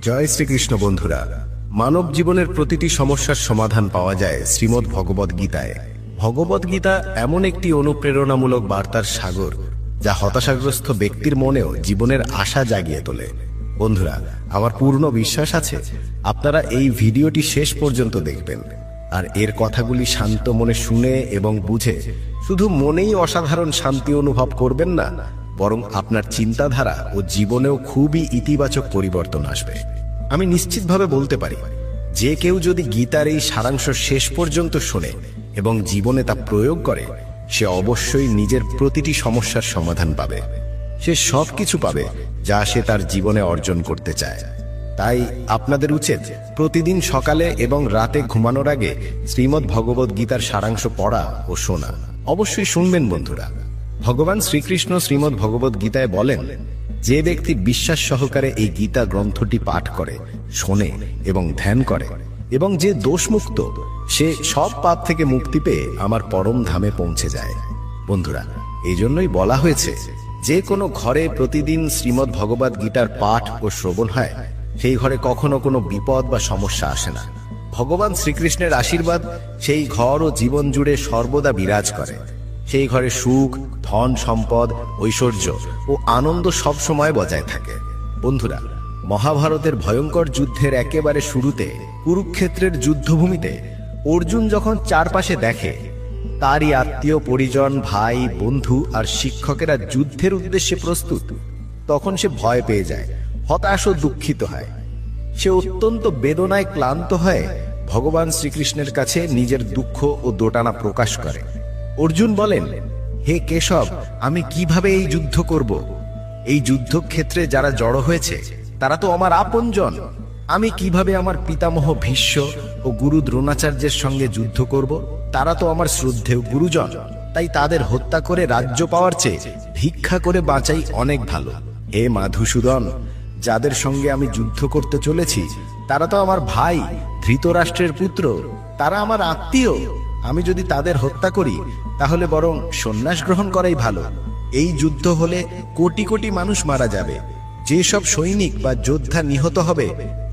জয় শ্রীকৃষ্ণ বন্ধুরা। মানব জীবনের প্রতিটি সমস্যার সমাধান পাওয়া যায় শ্রীমদ্ ভগবদ গীতায়। ভগবদ গীতা এমন একটি অনুপ্রেরণামূলক বার্তার সাগর, যা হতাশাগ্রস্ত ব্যক্তির মনেও জীবনের আশা জাগিয়ে তোলে। বন্ধুরা, আমার পূর্ণ বিশ্বাস আছে আপনারা এই ভিডিওটি শেষ পর্যন্ত দেখবেন, আর এর কথাগুলি শান্ত মনে শুনে এবং বুঝে শুধু মনেই অসাধারণ শান্তি অনুভব করবেন না, বরং আপনার চিন্তাধারা ও জীবনেও খুবই ইতিবাচক পরিবর্তন আসবে। আমি নিশ্চিতভাবে বলতে পারি, যে কেউ যদি গীতার এই সারাংশ শেষ পর্যন্ত শোনে এবং জীবনে তা প্রয়োগ করে, সে অবশ্যই নিজের প্রতিটি সমস্যার সমাধান পাবে। সে সব কিছু পাবে যা সে তার জীবনে অর্জন করতে চায়। তাই আপনাদের উচিত প্রতিদিন সকালে এবং রাতে ঘুমানোর আগে শ্রীমদ্ ভগবদ গীতার সারাংশ পড়া ও শোনা। অবশ্যই শুনবেন বন্ধুরা। ভগবান শ্রীকৃষ্ণ শ্রীমদ্ ভগবদ গীতায় বলেন, যে ব্যক্তি বিশ্বাস সহকারে এই গীতা গ্রন্থটি পাঠ করে, শোনে এবং ধ্যান করে, এবং যে দোষমুক্ত, সে সব পাপ থেকে মুক্তি পেয়ে আমার পরম ধামে পৌঁছে যায়। বন্ধুরা, এই জন্যই বলা হয়েছে, যে কোনো ঘরে প্রতিদিন শ্রীমদ্ ভগবদ গীতার পাঠ ও শ্রবণ হয়, সেই ঘরে কখনো কোনো বিপদ বা সমস্যা আসে না। ভগবান শ্রীকৃষ্ণের আশীর্বাদ সেই ঘর ও জীবন জুড়ে সর্বদা বিরাজ করে। সেই ঘরে সুখ, ধন সম্পদ, ঐশ্বর্য ও আনন্দ সব সময় বজায় থাকে। বন্ধুরা, মহাভারতের ভয়ঙ্কর যুদ্ধের একেবারে শুরুতে কুরুক্ষেত্রের যুদ্ধভূমিতে অর্জুন যখন চারপাশে দেখে তারই আত্মীয় পরিজন, ভাই, বন্ধু আর শিক্ষকেরা যুদ্ধের উদ্দেশ্যে প্রস্তুত, তখন সে ভয় পেয়ে যায়, হতাশ ও দুঃখিত হয়। সে অত্যন্ত বেদনায় ক্লান্ত হয়ে ভগবান শ্রীকৃষ্ণের কাছে নিজের দুঃখ ও দোটানা প্রকাশ করে। অর্জুন বলেন, হে কেশব, আমি কিভাবে এই যুদ্ধ করব? এই যুদ্ধক্ষেত্রে যারা জড়ো হয়েছে তারা তো আমার আপনজন। আমি কিভাবে আমার পিতামহ ভীষ্ম ও গুরু দ্রোণাচার্যের সঙ্গে যুদ্ধ করব? তারা তো আমার শ্রদ্ধেয় গুরুজন। তাই তাদের হত্যা করে রাজ্য পাওয়ার চেয়ে ভিক্ষা করে বাঁচাই অনেক ভালো। হে মধুসূদন, যাদের সঙ্গে আমি যুদ্ধ করতে চলেছি তারা তো আমার ভাই, ধৃতরাষ্ট্রের পুত্র, তারা আমার আত্মীয়। আমি যদি তাদের হত্যা করি তাহলে বরং সন্ন্যাস গ্রহণ করাই ভালো। এই যুদ্ধ হলে কোটি কোটি মানুষ মারা যাবে। যেসব সৈনিক বা যোদ্ধা নিহত হবে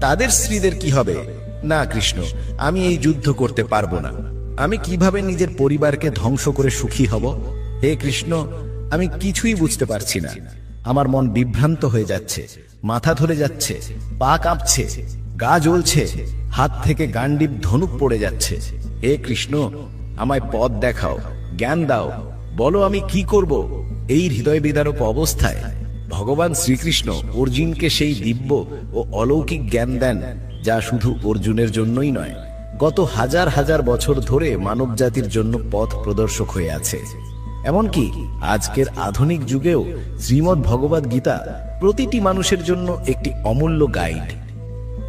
তাদের স্ত্রীদের কি হবে? না কৃষ্ণ, আমি এই যুদ্ধ করতে পারবো না। আমি কিভাবে নিজের পরিবারকে ধ্বংস করে সুখী হব? হে কৃষ্ণ, আমি কিছুই বুঝতে পারছি না। আমার মন বিভ্রান্ত হয়ে যাচ্ছে, মাথা ধরে যাচ্ছে, পা কাঁপছে, গা জ্বলছে, হাত থেকে গান্ডীব ধনুক পড়ে যাচ্ছে। হে কৃষ্ণ, আমায় পথ দেখাও, জ্ঞান দাও, বলো আমি কি করব? এই হৃদয় বিদারক অবস্থায় ভগবান শ্রীকৃষ্ণ অর্জুনকে সেই দিব্য ও অলৌকিক জ্ঞান দেন, যা শুধু অর্জুনের জন্যই নয়, গত হাজার হাজার বছর ধরে মানব জাতির জন্য পথ প্রদর্শক হয়ে আছে। এমনকি আজকের আধুনিক যুগেও শ্রীমদ্ ভগবদ গীতা প্রতিটি মানুষের জন্য একটি অমূল্য গাইড।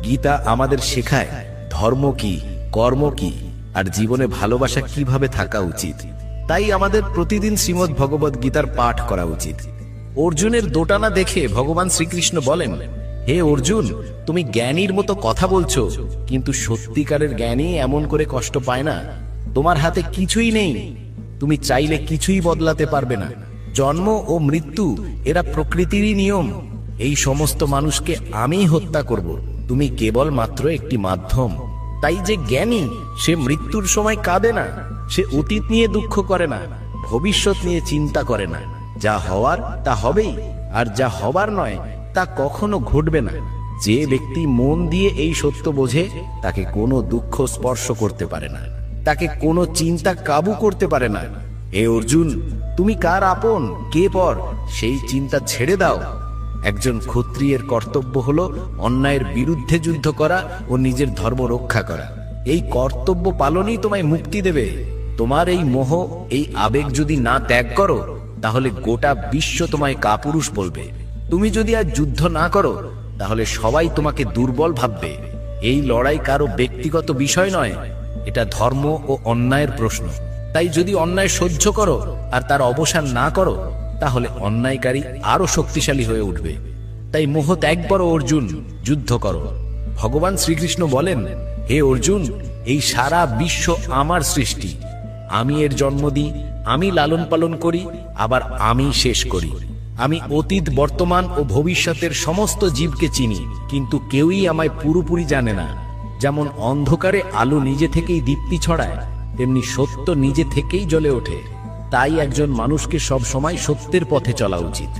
গীতা আমাদের শেখায় ধর্ম কি, কর্ম কি, আর জীবনে ভালোবাসা কিভাবে থাকা উচিত। তাই আমাদের প্রতিদিন শ্রীমদ্ ভগবদ গীতার পাঠ করা উচিত। অর্জুনের দোটানা দেখে ভগবান শ্রীকৃষ্ণ বলেন, হে অর্জুন, তুমি জ্ঞানীর মতো কথা বলছো, কিন্তু সত্যিকারের জ্ঞানী এমন করে কষ্ট পায় না। তোমার হাতে কিছুই নেই, তুমি চাইলে কিছুই বদলাতে পারবে না। জন্ম ও মৃত্যু এরা প্রকৃতিরই নিয়ম। এই সমস্ত মানুষকে আমিই হত্যা করব। তুমি কেবল মাত্র একটি মাধ্যম। তাই যে জ্ঞানী, সে মৃত্যুর সময় কাঁদে না, সে অতীত নিয়ে দুঃখ করে না, ভবিষ্যৎ নিয়ে চিন্তা করে না। যা হওয়ার তা হবেই, আর যা হবার নয় তা কখনো ঘটবে না। যে ব্যক্তি মন দিয়ে এই সত্য বোঝে, তাকে কোনো দুঃখ স্পর্শ করতে পারে না, তাকে কোনো চিন্তা কাবু করতে পারে না। হে অর্জুন, তুমি কার আপন, কে পর, সেই চিন্তা ছেড়ে দাও। একজন ক্ষত্রিয়ের কর্তব্য হলো অন্যায়ের বিরুদ্ধে যুদ্ধ করা ও নিজের ধর্ম রক্ষা করা। এই কর্তব্য পালনই তোমায় মুক্তি দেবে। তোমার এই মোহ, এই আবেগ যদি না ত্যাগ করো, তাহলে গোটা বিশ্ব তোমায় কাপুরুষ বলবে। তুমি যদি আজ যুদ্ধ না করো, তাহলে সবাই তোমাকে দুর্বল ভাববে। এই লড়াই কারো ব্যক্তিগত বিষয় নয়, এটা ধর্ম ও অন্যায়ের প্রশ্ন। তাই যদি অন্যায় সহ্য করো আর তার অবসান না করো, তাহলে অন্যায়কারী আরো শক্তিশালী হয়ে উঠবে। তাই মোহ ত্যাগ করো অর্জুন, যুদ্ধ করো। ভগবান শ্রীকৃষ্ণ বলেন, হে অর্জুন, এই সারা বিশ্ব আমার সৃষ্টি। আমি এর জন্ম দিই, আমি লালন পালন করি, আবার আমি শেষ করি। আমি অতীত, বর্তমান ও ভবিষ্যতের সমস্ত জীবকে চিনি, কিন্তু কেউই আমায় পুরোপুরি জানে না। যেমন অন্ধকারে আলো নিজে থেকেই দীপ্তি ছড়ায়, তেমনি সত্য নিজে থেকেই জ্বলে ওঠে। তাই একজন মানুষকে সব সময় সত্যের পথে চলা উচিত।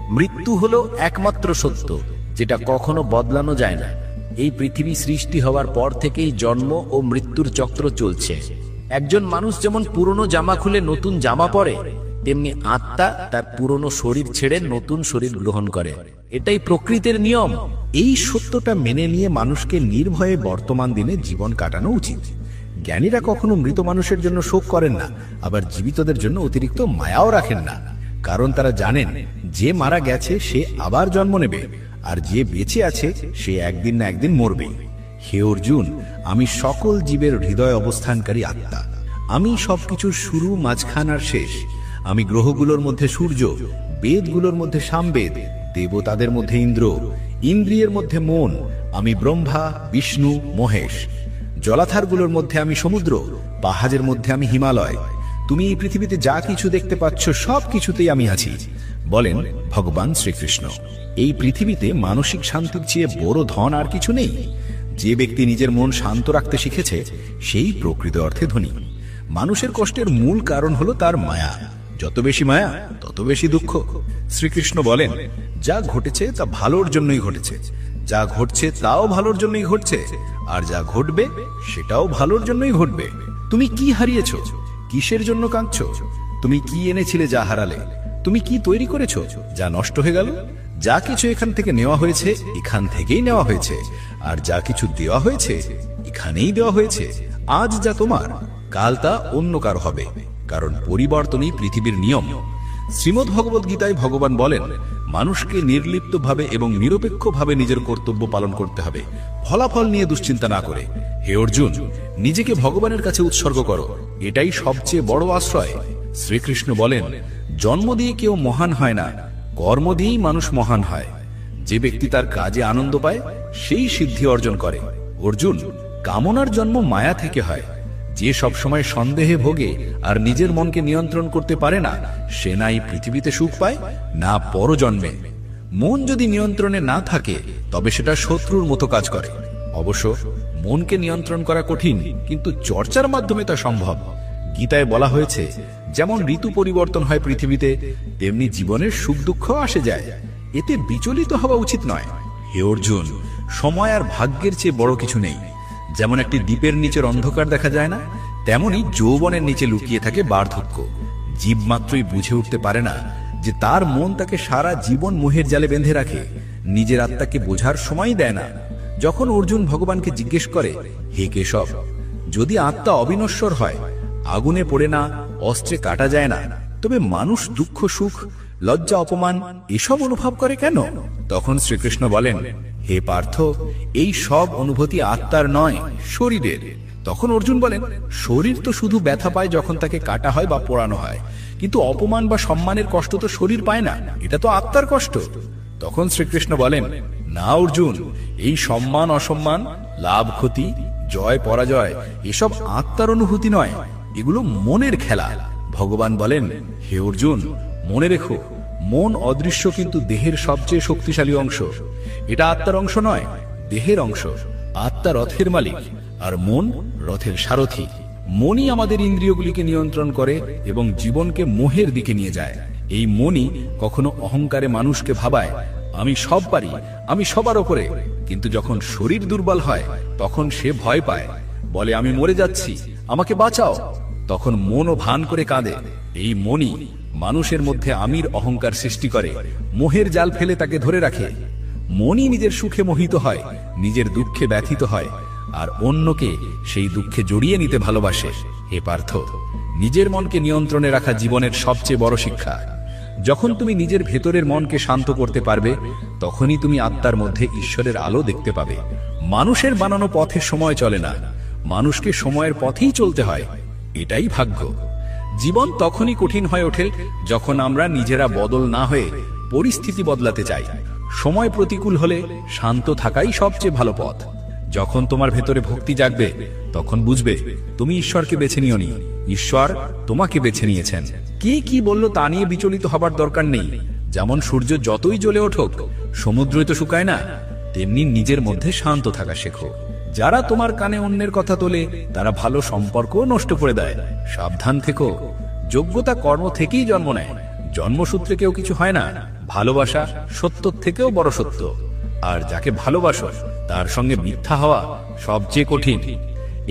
মৃত্যু হলো একমাত্র সত্য, যেটা কখনো বদলানো যায় না। এই পৃথিবী সৃষ্টি হওয়ার পর থেকেই জন্ম ও মৃত্যুর চক্র চলছে। একজন মানুষ যেমন পুরনো জামা খুলে নতুন জামা পরে, তেমনি আত্মা তার পুরনো শরীর ছেড়ে নতুন শরীর গ্রহণ করে। এটাই প্রকৃতির নিয়ম। এই সত্যটা মেনে নিয়ে মানুষকে নির্ভয়ে বর্তমান দিনে জীবন কাটানো উচিত। জ্ঞানীরা কখনো মৃত মানুষের জন্য শোক করেন না, আবার জীবিতদের জন্য অতিরিক্ত মায়াও রাখেন না। কারণ তারা জানেন যে মারা গেছে সে আবার জন্ম নেবে, আর যে বেঁচে আছে সে একদিন না একদিন মরবে। হে অর্জুন, আমি সকল জীবের হৃদয় অবস্থানকারী আত্মা। আমি সবকিছুর শুরু, মাঝখান আর শেষ। আমি গ্রহগুলোর মধ্যে সূর্য, বেদগুলোর মধ্যে সামবেদ, দেবতাদের মধ্যে ইন্দ্র, ইন্দ্রিয়ের মধ্যে মন। আমি ব্রহ্মা, বিষ্ণু, মহেশ। জলাধারগুলোর মধ্যে আমি সমুদ্র, পাহাড়ের মধ্যে আমি হিমালয়। তুমি এই পৃথিবীতে যা কিছু দেখতে পাচ্ছ সব কিছুতেই আমি আছি, বলেন ভগবান শ্রীকৃষ্ণ। এই পৃথিবীতে মানসিক শান্তির চেয়ে বড় ধন আর কিছু নেই। যে ব্যক্তি নিজের মন শান্ত রাখতে শিখেছে সেই প্রকৃত অর্থে ধনী। মানুষের কষ্টের মূল কারণ হলো তার মায়া। যত বেশি মায়া তত বেশি দুঃখ। শ্রীকৃষ্ণ বলেন, যা ঘটেছে তা ভালোর জন্যই ঘটেছে, যা ঘটছে তাও ভালোর জন্যই ঘটছে, আর যা ঘটবে সেটাও ভালোর জন্যই ঘটবে। তুমি কি হারিয়েছ? কিসের জন্য কাঁদছো? তুমি কি এনেছিলে যা হারালে? তুমি কি তৈরি করেছো যা নষ্ট হয়ে গেল? যা কিছু এখান থেকে নেওয়া হয়েছে এখান থেকেই নেওয়া হয়েছে, আর যা কিছু দেওয়া হয়েছে এখানেই দেওয়া হয়েছে। আজ যা তোমার, কাল তা অন্য কারো হবে, কারণ পরিবর্তনই পৃথিবীর নিয়ম। শ্রীমদ্ ভগবদ গীতায় ভগবান বলেন, মানুষকে নির্লিপ্তভাবে এবং নিরপেক্ষভাবে নিজের কর্তব্য পালন করতে হবে, ফলাফল নিয়ে দুশ্চিন্তা না করে। হে অর্জুন, নিজেকে ভগবানের কাছে উৎসর্গ করো, এটাই সবচেয়ে বড় আশ্রয়। শ্রীকৃষ্ণ বলেন, জন্ম দিয়ে কেউ মহান হয় না, কর্ম দিয়েই মানুষ মহান হয়। যে ব্যক্তি তার কাজে আনন্দ পায় সেই সিদ্ধি অর্জন করে। অর্জুন, কামনার জন্ম মায়া থেকে হয়। যে সবসময় সন্দেহে ভোগে আর নিজের মনকে নিয়ন্ত্রণ করতে পারে না, সে না এই পৃথিবীতে সুখ পায় না পরজন্মে। মন যদি নিয়ন্ত্রণে না থাকে তবে সেটা শত্রুর মতো কাজ করে। অবশ্য মনকে নিয়ন্ত্রণ করা কঠিন, কিন্তু চর্চার মাধ্যমে তা সম্ভব। গীতায় বলা হয়েছে, যেমন ঋতু পরিবর্তন হয় পৃথিবীতে, তেমনি জীবনের সুখ দুঃখ আসে যায়। এতে বিচলিত হওয়া উচিত নয়। হে অর্জুন, সময় আর ভাগ্যের চেয়ে বড় কিছু নেই। যেমন একটি দ্বীপের নিচের অন্ধকার দেখা যায় না, তেমনি যৌবনের নিচে লুকিয়ে থাকে বার্ধক্য। জীব মাত্রই বুঝে উঠতে পারে না যে তার মন তাকে সারা জীবন মোহের জালে বেঁধে রাখে, নিজের আত্মাকে বোঝার সময় দেয় না। যখন অর্জুন ভগবানকে জিজ্ঞেস করে, হে কেশব, যদি আত্মা অবিনশ্বর হয়, আগুনে পড়ে না, অস্ত্রে কাটা যায় না, তবে মানুষ দুঃখ, সুখ, লজ্জা, অপমান এসব অনুভব করে কেন? তখন শ্রীকৃষ্ণ বলেন, হে পার্থ, এই সব অনুভূতি আত্মার নয়, শরীরের। তখন অর্জুন বলেন, শরীর তো শুধু ব্যথা পায় যখন তাকে কাটা হয় বা পোড়ানো হয়, কিন্তু অপমান বা সম্মানের কষ্ট তো শরীর পায় না, এটা তো আত্মার কষ্ট। তখন শ্রীকৃষ্ণ বলেন, না অর্জুন, এই সম্মান অসম্মান, লাভ ক্ষতি, জয় পরাজয় এসব আত্মার অনুভূতি নয়, এগুলো মনের খেলা। ভগবান বলেন, হে অর্জুন, মনে রেখো, মন অদৃশ্য কিন্তু দেহের সবচেয়ে শক্তিশালী অংশ। এটা আত্মার অংশ নয়, দেহের অংশ। আত্মা রথের মালিক আর মন রথের সারথি। মনই আমাদের ইন্দ্রিয়গুলিকে নিয়ন্ত্রণ করে এবং জীবনকে মোহের দিকে নিয়ে যায়। এই মনই কখনো অহংকারে মানুষকে ভাবায় আমি সব পারি, আমি সবার ওপরে। কিন্তু যখন শরীর দুর্বল হয় তখন সে ভয় পায়, বলে আমি মরে যাচ্ছি, আমাকে বাঁচাও। তখন মনও ভান করে কাঁদে। এই মনই মানুষের মধ্যে আমির অহংকার সৃষ্টি করে, মোহের জাল ফেলে তাকে ধরে রাখে। মনই নিজের সুখে মোহিত হয়, নিজের দুঃখে ব্যথিত হয়, আর অন্যকে সেই দুঃখে জড়িয়ে নিতে ভালোবাসে। হে পার্থ, নিজের মনকে নিয়ন্ত্রণে রাখা জীবনের সবচেয়ে বড় শিক্ষা। যখন তুমি নিজের ভেতরের মনকে শান্ত করতে পারবে, তখনই তুমি আত্মার মধ্যে ঈশ্বরের আলো দেখতে পাবে। মানুষের বানানো পথে সময় চলে না, মানুষকে সময়ের পথেই চলতে হয়। এটাই ভাগ্য। জীবন তখনই কঠিন হয়ে ওঠে যখন আমরা নিজেরা বদল না হয়ে পরিস্থিতি বদলাতে চাই। সময় প্রতিকূল হলে শান্ত থাকাই সবচেয়ে ভালো পথ। যখন তোমার ভেতরে ভক্তি জাগবে, তখন বুঝবে তুমি ঈশ্বরকে বেছে নিওনি, ঈশ্বর তোমাকে বেছে নিয়েছেন। কে কি বলল তা নিয়ে বিচলিত হবার দরকার নেই। যেমন সূর্য যতই জ্বলে ওঠুক সমুদ্রই তো শুকায় না, তেমনি নিজের মধ্যে শান্ত থাকা শেখো। যারা তোমার কানে অন্যের কথা তোলে তারা ভালো সম্পর্ক নষ্ট করে দেয়। সাবধান থেকো, যোগ্যতা কর্ম থেকেই জন্ম নেয়, জন্মসূত্রে কেউ কিছু হয় না। ভালোবাসা সত্য থেকেও বড় সত্য, আর যাকে ভালোবাসো তার সঙ্গে মিথ্যা হওয়া সবচেয়ে কঠিন।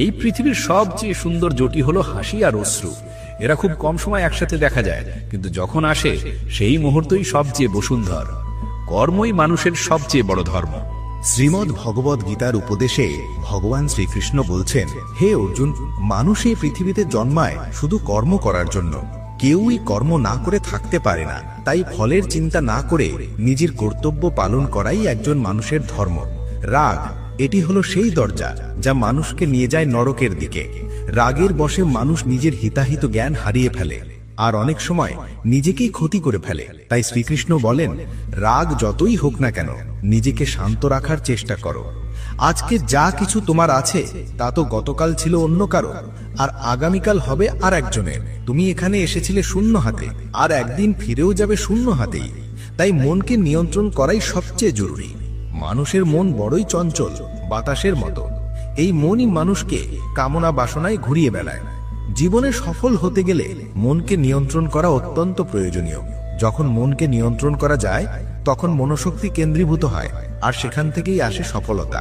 এই পৃথিবীর সবচেয়ে সুন্দর জুটি হলো হাসি আর অশ্রু। এরা খুব কম সময় একসাথে দেখা যায়, কিন্তু যখন আসে সেই মুহূর্তই সবচেয়ে বসুন্ধর। কর্মই মানুষের সবচেয়ে বড় ধর্ম। শ্রীমদ্ ভগবদ গীতার উপদেশে ভগবান শ্রীকৃষ্ণ বলছেন, হে অর্জুন, মানুষ এই পৃথিবীতে জন্মায় শুধু কর্ম করার জন্য। কেউই কর্ম না করে থাকতে পারে না। তাই ফলের চিন্তা না করে নিজের কর্তব্য পালন করাই একজন মানুষের ধর্ম। রাগ, এটি হলো সেই দরজা যা মানুষকে নিয়ে যায় নরকের দিকে। রাগের বশে মানুষ নিজের হিতাহিত জ্ঞান হারিয়ে ফেলে আর অনেক সময় নিজেকেই ক্ষতি করে ফেলে। তাই শ্রীকৃষ্ণ বলেন, রাগ যতই হোক না কেন নিজেকে শান্ত রাখার চেষ্টা করো। আজকে যা কিছু তোমার আছে তা তো গতকাল ছিল অন্য কারো, আর আগামীকাল হবে আর একজনের। তুমি এখানে এসেছিলে শূন্য হাতে, আর একদিন ফিরেও যাবে শূন্য হাতেই। তাই মনকে নিয়ন্ত্রণ করাই সবচেয়ে জরুরি। মানুষের মন বড়ই চঞ্চল, বাতাসের মতো। এই মনই মানুষকে কামনা বাসনায় ঘুরিয়ে বেড়ায়। জীবনে সফল হতে গেলে মনকে নিয়ন্ত্রণ করা অত্যন্ত প্রয়োজনীয়। যখন মনকে নিয়ন্ত্রণ করা যায় তখন মনোশক্তি কেন্দ্রীভূত হয়, আর সেখান থেকেই আসে সফলতা।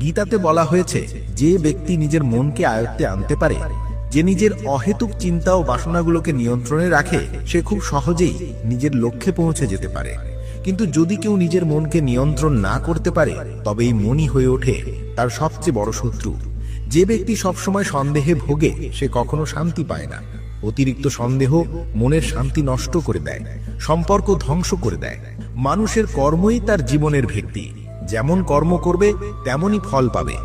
গীতাতে বলা হয়েছে, যে ব্যক্তি নিজের মনকে আয়ত্তে আনতে পারে, যে নিজের অহেতুক চিন্তা ও বাসনাগুলোকে নিয়ন্ত্রণে রাখে, সে খুব সহজেই নিজের লক্ষ্যে পৌঁছে যেতে পারে। কিন্তু যদি কেউ নিজের মনকে নিয়ন্ত্রণ না করতে পারে, তবে এই মনই হয়ে ওঠে তার সবচেয়ে বড় শত্রু। যে ব্যক্তি সবসময় সন্দেহে ভোগে সে কখনো শান্তি পায় না। অতিরিক্ত সন্দেহ মনের শান্তি নষ্ট করে দেয়, সম্পর্ক ধ্বংস করে দেয়। মানুষের কর্মই তার জীবনের ভিত্তি। যেমন কর্ম করবে তেমনই ফল পাবে।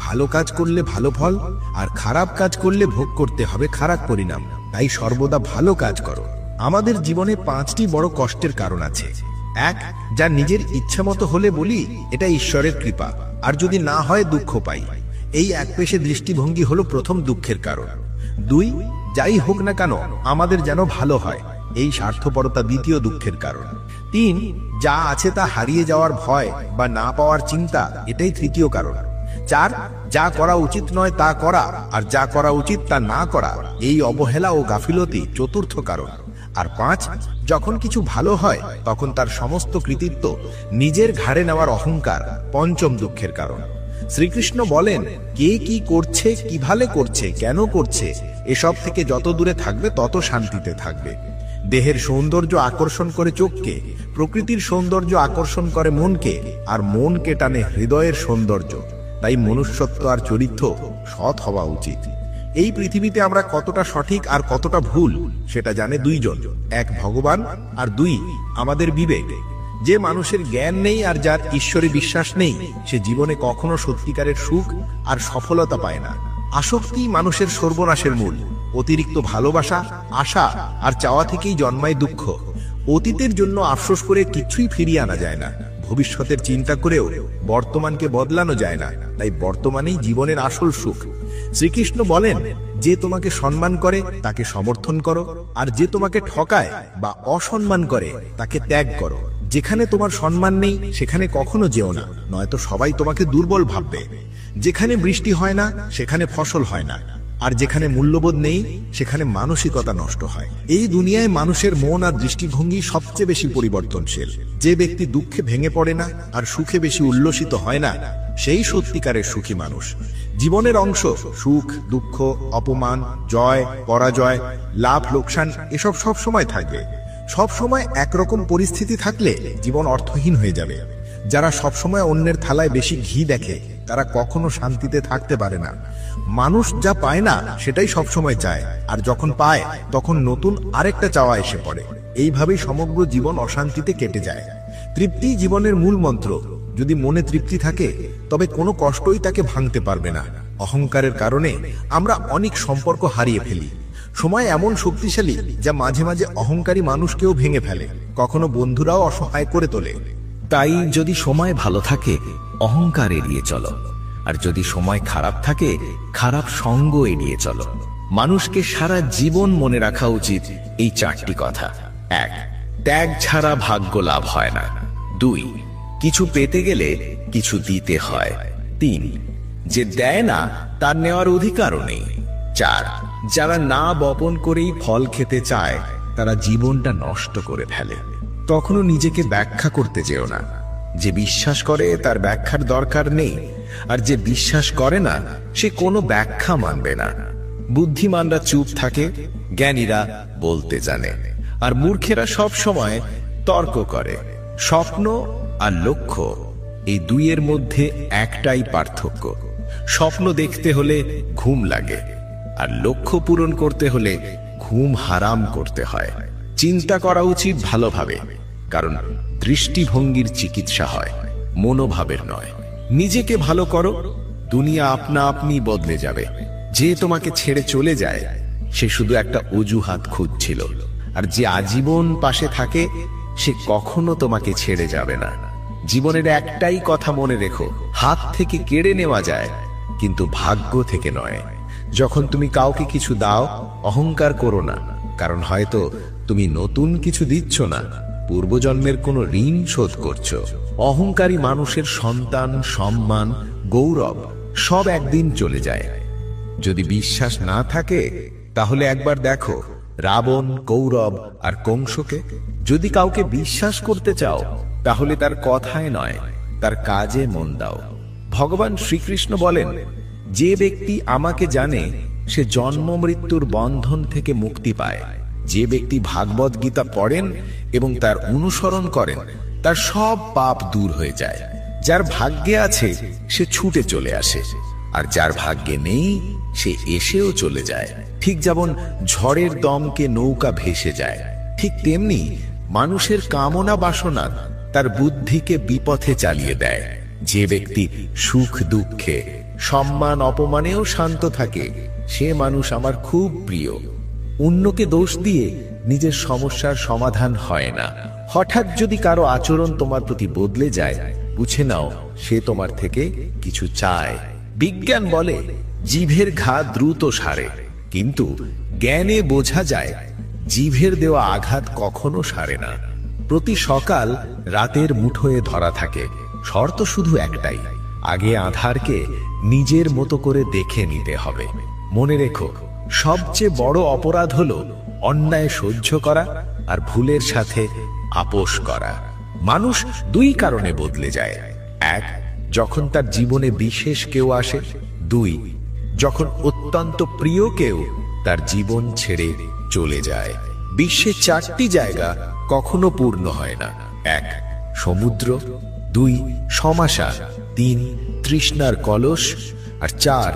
ভালো কাজ করলে ভালো ফল, আর খারাপ কাজ করলে ভোগ করতে হবে খারাপ পরিণাম। তাই সর্বদা ভালো কাজ করো। আমাদের জীবনে 5টি বড় কষ্টের কারণ আছে। 1, যা নিজের ইচ্ছা মতো হলে বলি এটা ঈশ্বরের কৃপা, আর যদি না হয় দুঃখ পাই। এই একপেশে দৃষ্টিভঙ্গি হলো প্রথম দুঃখের কারণ। 2, যাই হোক না কেন আমাদের যেন ভালো হয়, এই স্বার্থপরতা দ্বিতীয় দুঃখের কারণ। 3, যা আছে তা হারিয়ে যাওয়ার ভয় বা না পাওয়ার চিন্তা, এটাই তৃতীয় কারণ। 4, যা করা উচিত নয় তা করা, আর যা করা উচিত তা না করা, এই অবহেলা ও গাফিলতি চতুর্থ কারণ। আর 5, যখন কিছু ভালো হয় তখন তার সমস্ত কৃতিত্ব নিজের ঘাড়ে নেওয়ার অহংকার পঞ্চম দুঃখের কারণ। শ্রীকৃষ্ণ বলেন, কে কি করছে, কিভাবে করছে, কেন করছে, এসব থেকে যত দূরে থাকবে তত শান্তিতে থাকবে। দেহের সৌন্দর্য আকর্ষণ করে চোখকে, প্রকৃতির সৌন্দর্য আকর্ষণ করে মনকে, আর মনকে টানে হৃদয়ের সৌন্দর্য। তাই মনুষ্যত্ব আর চরিত্র সৎ হওয়া উচিত। এই পৃথিবীতে আমরা কতটা সঠিক আর কতটা ভুল সেটা জানে 2 জন, 1 ভগবান আর 2 আমাদের বিবেক। যে মানুষের জ্ঞান নেই আর যার ঈশ্বরে বিশ্বাস নেই, সে জীবনে কখনো সত্যিকারের সুখ আর সফলতা পায় না। আসক্তি মানুষের সর্বনাশের মূল। অতিরিক্ত ভালোবাসা, আশা আর চাওয়া থেকেই জন্মায় দুঃখ। অতীতের জন্য আফসোস করে কিছুই ফিরিয়ে আনা যায় না। ভবিষ্যতের চিন্তা করেও বর্তমানকে বদলানো যায় না। তাই বর্তমানেই জীবনের আসল সুখ। শ্রীকৃষ্ণ বলেন, যে তোমাকে সম্মান করে তাকে সমর্থন করো, আর যে তোমাকে ঠকায় বা অসম্মান করে তাকে ত্যাগ করো। যেখানে তোমার সম্মান নেই সেখানে কখনো যেও না, নয়তো সবাই তোমাকে দুর্বল ভাববে। যেখানে বৃষ্টি হয় না সেখানে ফসল হয় না, আর যেখানে মূল্যবোধ নেই সেখানে মানসিকতা নষ্ট হয়। এই দুনিয়ায় মানুষের মন আর দৃষ্টিভঙ্গি সবচেয়ে বেশি পরিবর্তনশীল। যে ব্যক্তি দুঃখে ভেঙে পড়ে না আর সুখে বেশি উল্লসিত হয় না, সেই সত্যিকারের সুখী মানুষ। জীবনের অংশ সুখ, দুঃখ, অপমান, জয়, পরাজয়, লাভ, লোকসান, এসব সব সময় থাকবে। সব সময় একরকম পরিস্থিতি থাকলে জীবন অর্থহীন হয়ে যাবে। যারা সবসময় অন্যের থালায় বেশি ঘি দেখে তারা কখনো শান্তিতে থাকতে পারে না। মানুষ যা পায় না সেটাই সবসময় চায়, আর যখন পায় তখন নতুন আরেকটা চাওয়া এসে পড়ে। এইভাবেই সমগ্র জীবন অশান্তিতে কেটে যায়। তৃপ্তি জীবনের মূল মন্ত্র। যদি মনে তৃপ্তি থাকে তবে কোনো কষ্টই তাকে ভাঙতে পারবে না। অহংকারের কারণে আমরা অনেক সম্পর্ক হারিয়ে ফেলি। সময় এমন শক্তিশালী যা মাঝে মাঝে অহংকারী মানুষকেও ভেঙে ফেলে, কখনো বন্ধুরাও অসহায় করে তোলে। তাই যদি সময় ভালো থাকে অহংকার এড়িয়ে চলো, আর যদি সময় খারাপ থাকে খারাপ সঙ্গ এড়িয়ে চলো। মানুষকে সারা জীবন মনে রাখা উচিত এই 4টি কথা। 1, ত্যাগ ছাড়া ভাগ্য লাভ হয় না। 2, কিছু পেতে গেলে কিছু দিতে হয়। 3, যে দেয় না তার নেওয়ার অধিকারও নেই। 4, যারা না বপন করেই ফল খেতে চায় তারা জীবনটা নষ্ট করে ফেলে। তখনও নিজেকে ব্যাখ্যা করতে যেও না। যে বিশ্বাস করে তার ব্যাখ্যার দরকার নেই, আর যে বিশ্বাস করে না সে কোনো ব্যাখ্যা মানবে না। বুদ্ধিমানরা চুপ থাকে, জ্ঞানীরা বলতে জানে, আর মূর্খেরা সব সময় তর্ক করে। স্বপ্ন আর লক্ষ্য, এই দুইয়ের মধ্যে একটাই পার্থক্য। স্বপ্ন দেখতে হলে ঘুম লাগে, আর লক্ষ্য পূরণ করতে হলে ঘুম হারাম করতে হয়। চিন্তা করা উচিত ভালোভাবে, কারণ দৃষ্টিভঙ্গির চিকিৎসা হয়, মনোভাবের নয়। নিজেকে ভালো করো, দুনিয়া আপনা আপনি বদলে যাবে। যে তোমাকে ছেড়ে চলে যায় সে শুধু একটা অজুহাত খুঁজছিল, আর যে আজীবন পাশে থাকে সে কখনো তোমাকে ছেড়ে যাবে না। জীবনের একটাই কথা মনে রেখো, হাত থেকে কেড়ে নেওয়া যায় কিন্তু ভাগ্য থেকে নয়। যখন তুমি কাউকে কিছু দাও অহংকার করো না, কারণ হয়তো তুমি নতুন কিছু দিচ্ছ না, পূর্বজন্মের কোনো ঋণ শোধ করছো। অহংকারী মানুষের সন্তান, সম্মান, গৌরব সব একদিন চলে যায়। যদি বিশ্বাস না থাকে তাহলে একবার দেখো রাবণ, কৌরব আর কংসকে। যদি কাউকে বিশ্বাস করতে চাও তাহলে তার কথায় নয়, তার কাজে মন দাও। ভগবান শ্রীকৃষ্ণ বলেন, যে ব্যক্তি আমাকে জানে সে জন্ম মৃত্যুর বন্ধন থেকে মুক্তি পায়। যে ব্যক্তি ভাগবত গীতা পড়েন এবং তার অনুসরণ করেন তার সব পাপ দূর হয়ে যায়। যার ভাগ্যে আছে সে ছুটে চলে আসে, আর যার ভাগ্যে নেই সে এসেও চলে যায়। ঠিক যেমন ঝড়ের দমকে নৌকা ভেসে যায়, ঠিক তেমনি মানুষের কামনা বাসনা তার বুদ্ধিকে বিপথে চালিয়ে দেয়। যে ব্যক্তি সুখ দুঃখে, সম্মান অপমানেও শান্ত থাকে সে মানুষ আমার খুব প্রিয়। অন্যকে দোষ দিয়ে নিজের সমস্যার সমাধান হয় না। হঠাৎ যদি কারো আচরণ তোমার প্রতি বদলে যায়, বুঝে নাও সে তোমার থেকে কিছু চায়। বিজ্ঞান বলে জিভের ঘা দ্রুত সারে, কিন্তু জ্ঞানে বোঝা যায় জিভের দেওয়া আঘাত কখনো সারে না। প্রতি সকাল রাতের মুঠোয় ধরা থাকে, শর্ত শুধু একটাই, আগে আধারকে নিজের মতো করে দেখে নিতে হবে। মনে রেখো, সবচেয়ে বড় অপরাধ হলো অন্যায় সহ্য করা আর ভুলের সাথে আপোষ করা। মানুষ 2 কারণে বদলে যায়। 1, যখন তার জীবনে বিশেষ কেউ আসে। 2, যখন অত্যন্ত প্রিয় কেউ তার জীবন ছেড়ে চলে যায়। বিশ্বে 4টি জায়গা কখনো পূর্ণ হয় না। 1, সমুদ্র, 2, শ্মশান, 3, তৃষ্ণার কলস, আর 4,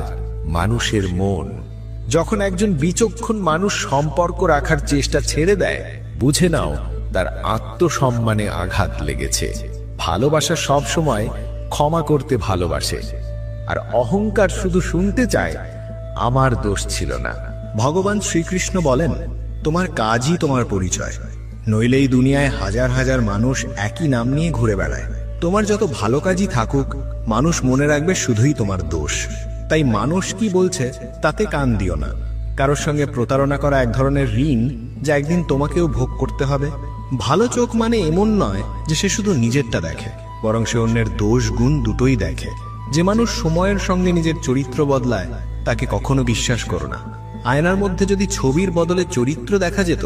মানুষের মন। যখন একজন বিচক্ষণ মানুষ সম্পর্ক রাখার চেষ্টা ছেড়ে দেয়, বুঝে নাও তার আত্মসম্মানে আঘাত লেগেছে। ভালোবাসা সব সময় ক্ষমা করতে ভালোবাসে, আর অহংকার শুধু শুনতে চায় আমার দোষ ছিল না। ভগবান শ্রীকৃষ্ণ বলেন, তোমার কাজই তোমার পরিচয়, নইলে এই দুনিয়ায় হাজার হাজার মানুষ একই নাম নিয়ে ঘুরে বেড়ায়। তোমার যত ভালো কাজই থাকুক, মানুষ মনে রাখবে শুধুই তোমার দোষ। তাই মানুষ কি বলছে তাতে কান দিও না। কারোর সঙ্গে প্রতারণা করা এক ধরনের ঋণ, যা একদিন তোমাকেও ভোগ করতে হবে। ভালো চোখ মানে এমন নয় যে সে শুধু নিজেরটা দেখে, বরং সে অন্যের দোষ গুণ দুটোই দেখে। যে মানুষ সময়ের সঙ্গে নিজের চরিত্র বদলায় তাকে কখনো বিশ্বাস করো না। আয়নার মধ্যে যদি ছবির বদলে চরিত্র দেখা যেত,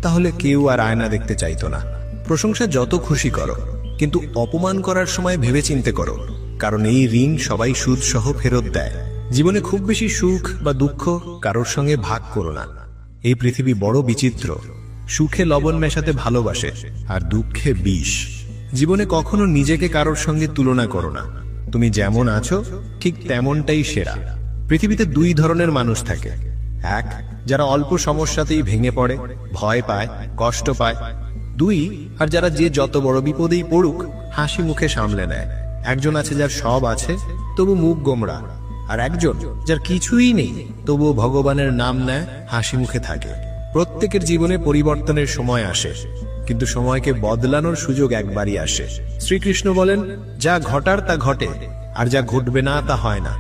তাহলে কেউ আর আয়না দেখতে চাইতো না। প্রশংসা যত খুশি করো, কিন্তু অপমান করার সময় ভেবেচিন্তে করো, কারণ এই ঋণ সবাই সুদ সহ ফেরত দেয়। জীবনে খুব বেশি সুখ বা দুঃখ কারোর সঙ্গে ভাগ করো না। এই পৃথিবী বড় বিচিত্র, সুখে লবণ মেশাতে ভালোবাসে আর দুঃখে বিষ। জীবনে কখনো নিজেকে কারোর সঙ্গে তুলনা করো না। তুমি যেমন আছো ঠিক তেমনটাই সেরা। পৃথিবীতে 2 ধরনের মানুষ থাকে। 1, যারা অল্প সমস্যাতেই ভেঙে পড়ে, ভয় পায়, কষ্ট পায়। 2, আর যারা যে যত বড় বিপদেই পড়ুক হাসি মুখে সামলে নেয়। একজন আছে যার সব আছে তবু মুখ গোমড়া, আর একজন যার কিছুই নেই তবুও ভগবানের নাম নেয়, হাসি মুখে থাকে। প্রত্যেকের জীবনে পরিবর্তনের সময় আসে, কিন্তু সময়কে বদলানোর সুযোগ একবারই আসে। শ্রীকৃষ্ণ বলেন, যা ঘটার তা ঘটে, আর যা ঘটবে না তা হয় না।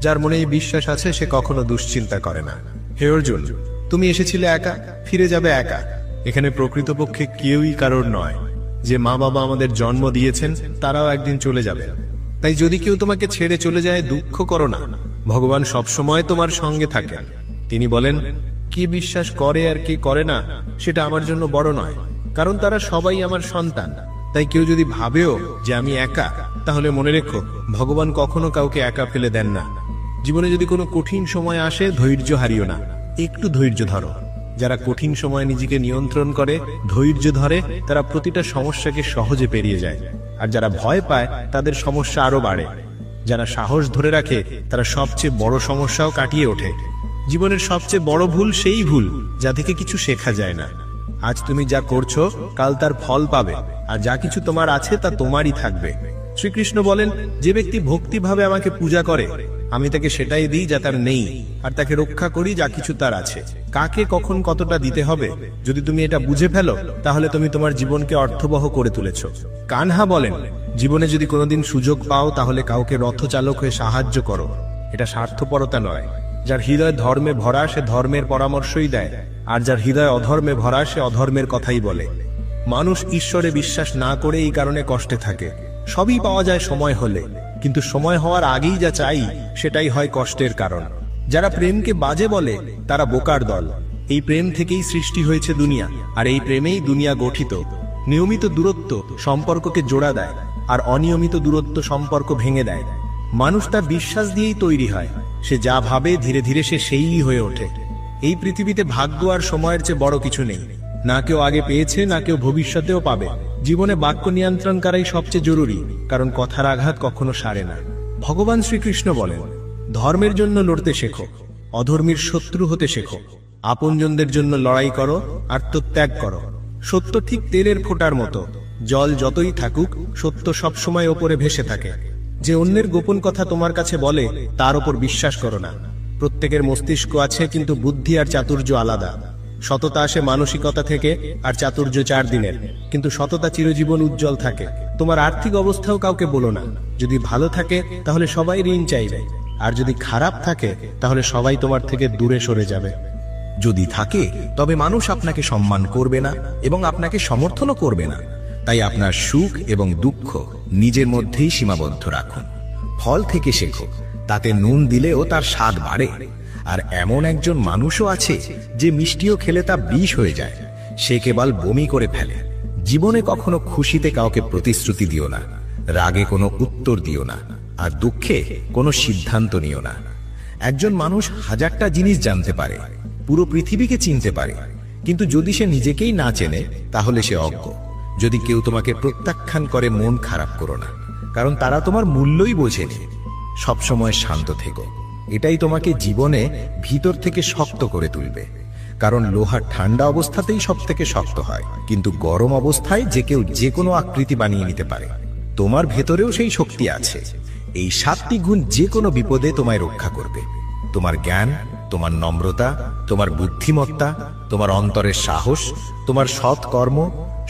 যার মনে এই বিশ্বাস আছে সে কখনো দুশ্চিন্তা করে না। হে অর্জুন, তুমি এসেছিলে একা, ফিরে যাবে একা। এখানে প্রকৃতপক্ষে কেউই কারোর নয়। যে মা বাবা আমাদের জন্ম দিয়েছেন তারাও একদিন চলে যাবে। তাই যদি কেউ তোমাকে ছেড়ে চলে যায়, দুঃখ করো না। ভগবান সবসময় তোমার সঙ্গে থাকেন। তিনি বলেন, কি বিশ্বাস করে আর কি করে না সেটা আমার জন্য বড় নয়, কারণ তারা সবাই আমার সন্তান। তাই কেউ যদি ভাবেও যে আমি একা, তাহলে মনে রেখো, ভগবান কখনো কাউকে একা ফেলে দেন না। জীবনে যদি কোনো কঠিন সময় আসে, ধৈর্য হারিও না, একটু ধৈর্য ধরো। যারা কঠিন সময়ে নিজেকে নিয়ন্ত্রণ করে, ধৈর্য ধরে, তারা প্রতিটা সমস্যাকে সহজে পেরিয়ে যায়। আর যারা ভয় পায়, তাদের সমস্যা আরো বাড়ে। যারা সাহস ধরে রাখে, তারা সবচেয়ে বড় সমস্যাও কাটিয়ে ওঠে। জীবনের সবচেয়ে বড় ভুল সেই ভুল যা থেকে কিছু শেখা যায় না। আজ তুমি যা করছো, কাল তার ফল পাবে, আর যা কিছু তোমার আছে তা তোমারই থাকবে। শ্রীকৃষ্ণ বলেন, যে ব্যক্তি ভক্তিভাবে আমাকে পূজা করে, আমি তাকে সেটাই দিই যা তার নেই, আর তাকে রক্ষা করি যা কিছু তার আছে। কাকে কখন কতটা দিতে হবে, যদি তুমি এটা বুঝে ফেলো, তাহলে তুমি তোমার জীবনকে অর্থবহ করে তুলেছ। কানহা বলেন, জীবনে যদি কোনোদিন সুযোগ পাও, তাহলে কাউকে রথচালক হয়ে সাহায্য করো। এটা স্বার্থপরতা নয়। যার হৃদয় ধর্মে ভরা, সে ধর্মের পরামর্শই দেয়, আর যার হৃদয় অধর্মে ভরা, সে অধর্মের কথাই বলে। মানুষ ঈশ্বরে বিশ্বাস না করে এই কারণে কষ্টে থাকে। সবই পাওয়া যায় সময় হলে, কিন্তু সময় হওয়ার আগেই যা চাই, সেটাই হয় কষ্টের কারণ। যারা প্রেমকে বাজে বলে, তারা বোকার দল। এই প্রেম থেকেই সৃষ্টি হয়েছে দুনিয়া, আর এই প্রেমেই দুনিয়া গঠিত। নিয়মিত দূরত্ব সম্পর্ককে জোড়া দেয়, আর অনিয়মিত দূরত্ব সম্পর্ক ভেঙে দেয়। মানুষ তার বিশ্বাস দিয়েই তৈরি হয়। সে যা ভাবে, ধীরে ধীরে সে সেই হয়ে ওঠে। এই পৃথিবীতে ভাগ্য আর সময়ের চেয়ে বড় কিছু নেই। না কেউ আগে পেয়েছে, না কেউ ভবিষ্যতেও পাবে। জীবনে বাক্য নিয়ন্ত্রণ করাই সবচেয়ে জরুরি, কারণ কথার আঘাত কখনো সারে না। ভগবান শ্রীকৃষ্ণ বলেন, ধর্মের জন্য লড়তে শেখো, অধর্মীর শত্রু হতে শেখো। আপনজনদের জন্য লড়াই করো, আত্মত্যাগ করো। সত্য ঠিক তেলের ফোঁটার মতো, জল যতই থাকুক, সত্য সবসময় ওপরে ভেসে থাকে। যে অন্যের গোপন কথা তোমার কাছে বলে, তার ওপর বিশ্বাস করো না। প্রত্যেকের মস্তিষ্ক আছে, কিন্তু বুদ্ধি আর চাতুর্য আলাদা। সততা আসে মানসিকতা থেকে, আর চাতুর্য 4 দিনের, কিন্তু সততা চিরজীবন উজ্জ্বল থাকে। তোমার আর্থিক অবস্থাও কাউকে বলো না। যদি ভালো থাকে, তাহলে সবাই ঋণ চাইবে, আর যদি খারাপ থাকে, তাহলে সবাই তোমার থেকে দূরে সরে যাবে। যদি থাকে, তবে মানুষ আপনাকে সম্মান করবে না এবং আপনাকে সমর্থনও করবে না। তাই আপনার সুখ এবং দুঃখ নিজের মধ্যেই সীমাবদ্ধ রাখুন। ফল থেকে শেখো, তাতে নুন দিলেও তার স্বাদ বাড়ে। আর এমন একজন মানুষও আছে যে মিষ্টিও খেলে তা বিষ হয়ে যায়। সে কেবল বমি করে ফেলে। জীবনে কখনো খুশিতে কাউকে প্রতিশ্রুতি দিও না, রাগে কোনো উত্তর দিও না, আর দুঃখে কোনো সিদ্ধান্ত নিও না। একজন মানুষ 1000টা জিনিস জানতে পারে, পুরো পৃথিবীকে চিনতে পারে, কিন্তু যদি সে নিজেকেই না চেনে, তাহলে সে অজ্ঞ। যদি কেউ তোমাকে প্রত্যাখ্যান করে, মন খারাপ করো না, কারণ তারা তোমার মূল্যই বোঝেনি। সবসময় শান্ত থেকো, এটাই তোমাকে জীবনে ভিতর থেকে শক্ত করে তুলবে। কারণ লোহা ঠান্ডা অবস্থাতেই সব থেকে শক্ত হয়, কিন্তু গরম অবস্থায় যে কেউ যে কোনো আকৃতি বানিয়ে নিতে পারে। তোমার ভেতরেও সেই শক্তি আছে। এই 7টি গুণ যে কোনো বিপদে তোমায় রক্ষা করবে। তোমার জ্ঞান, তোমার নম্রতা, তোমার বুদ্ধিমত্তা, তোমার অন্তরের সাহস, তোমার সৎ কর্ম,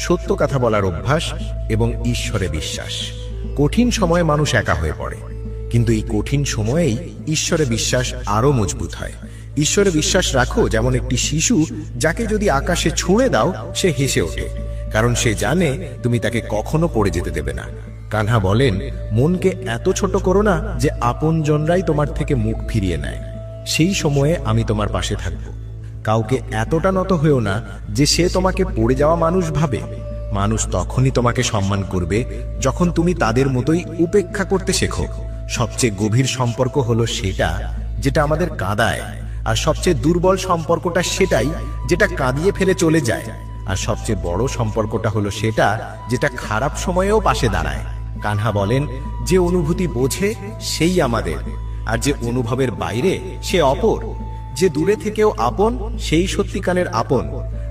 সত্য কথা বলার অভ্যাস এবং ঈশ্বরে বিশ্বাস। কঠিন সময়ে মানুষ একা হয়ে পড়ে, কিন্তু এই কঠিন সময়েই ঈশ্বরে বিশ্বাস আরো মজবুত হয়। ঈশ্বরে বিশ্বাস রাখো যেমন একটি শিশু, যাকে যদি আকাশে ছুঁড়ে দাও, সে হেসে ওঠে, কারণ সে জানে তুমি তাকে কখনো পড়ে যেতে দেবে না। কানহা বলেন, মনকে এত ছোট করো না যে আপনজনরাই তোমার থেকে মুখ ফিরিয়ে নেয়। সেই সময়ে আমি তোমার পাশে থাকব। কাউকে এতটা নত হয়েও না যে সে তোমাকে পড়ে যাওয়া মানুষ ভাবে। মানুষ তখনই তোমাকে সম্মান করবে যখন তুমি তাদের মতোই উপেক্ষা করতে শেখো। সবচেয়ে গভীর সম্পর্ক হলো সেটা যেটা আমাদের কাঁদায়, আর সবচেয়ে দুর্বল সম্পর্কটা সেটাই যেটা কাঁদিয়ে ফেলে চলে যায়। আর সবচেয়ে বড় সম্পর্কটা হলো সেটা যেটা খারাপ সময়েও পাশে দাঁড়ায়। কানহা বলেন, যে অনুভূতি বোঝে সেই আমাদের, আর যে অনুভবের বাইরে সে অপর। যে দূরে থেকেও আপন, সেই সত্যিকারের আপন,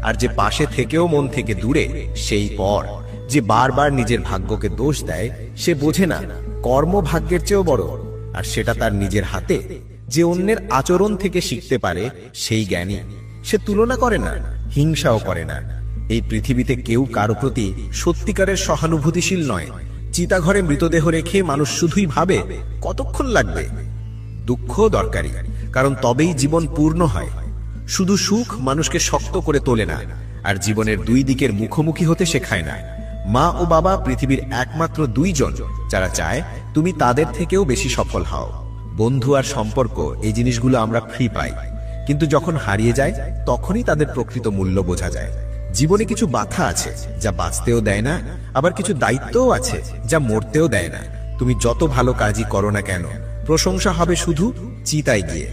আর যে পাশে থেকেও মন থেকে দূরে, সেই পর। যে বারবার নিজের ভাগ্যকে দোষ দেয়, সে বোঝে না কর্ম ভাগ্যের চেয়েও বড়, আর সেটা তার নিজের হাতে। যে অন্যের আচরণ থেকে শিখতে পারে, সেই জ্ঞানী। সে তুলনা করে না, হিংসাও করে না। এই পৃথিবীতে কেউ কারো প্রতি সত্যিকারের সহানুভূতিশীল নয়। চিতাঘরে মৃতদেহ রেখে মানুষ শুধুই ভাবে কতক্ষণ লাগবে। দুঃখ দরকারি, কারণ তবেই জীবন পূর্ণ হয়। শুধু সুখ মানুষকে শক্ত করে তোলে না, আর জীবনের দুই দিকের মুখোমুখি হতে শেখায় না। মা ও বাবা পৃথিবীর একমাত্র দুইজন যারা চায় তুমি তাদের থেকেও বেশি সফল হও। বন্ধু আর সম্পর্ক এই জিনিসগুলো আমরা ফ্রি পাই, কিন্তু যখন হারিয়ে যায় তখনই তাদের প্রকৃত মূল্য বোঝা যায়। জীবনে কিছু বাধা আছে যা বাঁচতেও দেয় না, আবার কিছু দায়িত্বও আছে যা মরতেও দেয় না। তুমি যত ভালো কাজই করো না কেন, প্রশংসা হবে শুধু চিতায় গিয়ে।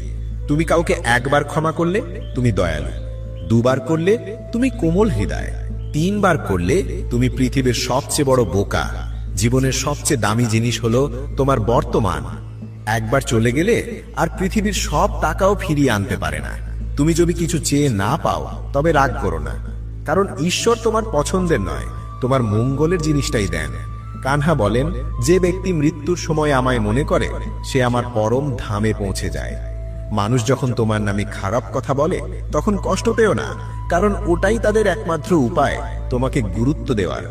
তুমি কাউকে একবার ক্ষমা করলে তুমি দয়ালু, দুবার করলে তুমি কোমল হৃদয়, তিনবার করলে তুমি পৃথিবীর সবচেয়ে বড় বোকা। জীবনের সবচেয়ে দামি জিনিস হলো তোমার বর্তমান। একবার চলে গেলে আর পৃথিবীর সব টাকাও ফিরিয়ে আনতে পারে না। তুমি যদি কিছু চেয়ে না পাও তবে রাগ করো না, কারণ ঈশ্বর তোমার পছন্দের নয়, তোমার মঙ্গলের জিনিসটাই দেন। কানহা বলেন, যে ব্যক্তি মৃত্যুর সময় আমায় মনে করে সে আমার পরম ধামে পৌঁছে যায়। মানুষ যখন তোমার নামে খারাপ কথা বলে তখন কষ্ট পেও না, কারণ ওটাই তাদের একমাত্র উপায় তোমাকে গুরুত্ব দেওয়ার।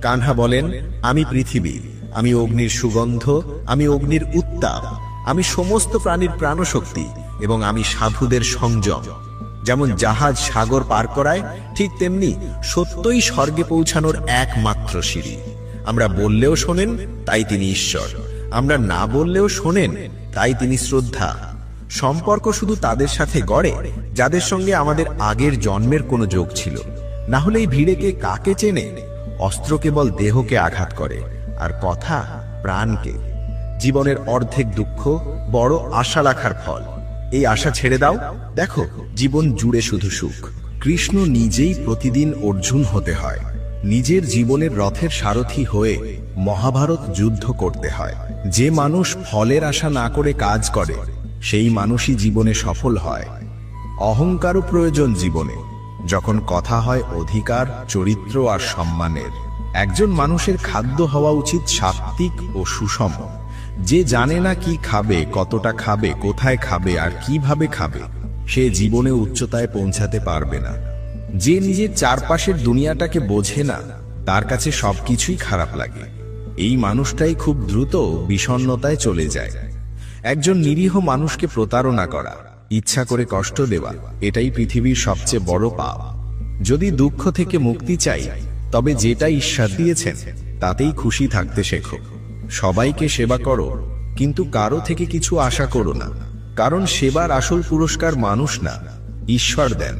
কানহা বলেন, আমি পৃথিবী, আমি অগ্নির সুগন্ধ, আমি অগ্নির উত্তাপ, আমি সমস্ত প্রাণীর প্রাণশক্তি এবং আমি সাধুদের সংযম। যেমন জাহাজ সাগর পার করায়, ঠিক তেমনি সত্যই স্বর্গে পৌঁছানোর একমাত্র সিঁড়ি। আমরা বললেও শোনেন, তাই তিনি ঈশ্বর। আমরা না বললেও শোনেন, তাই তিনি শ্রদ্ধা। সম্পর্ক শুধু তাদের সাথে গড়ে যাদের সঙ্গে আমাদের আগের জন্মের কোনো যোগ ছিল, না হলে এই ভিড়ে কে কাকে চেনে? অস্ত্র কেবল দেহকে আঘাত করে, আর কথা প্রাণকে। জীবনের অর্ধেক দুঃখ বড় আশা রাখার ফল। এই আশা ছেড়ে দাও, দেখো জীবন জুড়ে শুধু সুখ। কৃষ্ণ নিজেই প্রতিদিন অর্জুন হতে হয়, নিজের জীবনের রথের সারথি হয়ে মহাভারত যুদ্ধ করতে হয়। যে মানুষ ফলের আশা না করে কাজ করে সেই মানুষই জীবনে সফল হয়। অহংকারও প্রয়োজন জীবনে, যখন কথা হয় অধিকার, চরিত্র আর সম্মানের। একজন মানুষের খাদ্য হওয়া উচিত সাত্ত্বিক ও সুষম। যে জানে না কি খাবে, কতটা খাবে, কোথায় খাবে আর কিভাবে খাবে, সে জীবনে উচ্চতায় পৌঁছাতে পারবে না। যে নিজের চারপাশের দুনিয়াটাকে বোঝে না, তার কাছে সবকিছুই খারাপ লাগে। এই মানুষটাই খুব দ্রুত বিষণ্ণতায় চলে যায়। একজন নিরীহ মানুষকে প্রতারণা করা, ইচ্ছা করে কষ্ট দেওয়া, এটাই পৃথিবীর সবচেয়ে বড় পাপ। যদি দুঃখ থেকে মুক্তি চাই, তবে যেটা ঈশ্বর দিয়েছেন তাতেই খুশি থাকতে শেখো। সবাইকে সেবা করো, কিন্তু কারো থেকে কিছু আশা করো না, কারণ সেবার আসল পুরস্কার মানুষ না, ঈশ্বর দেন।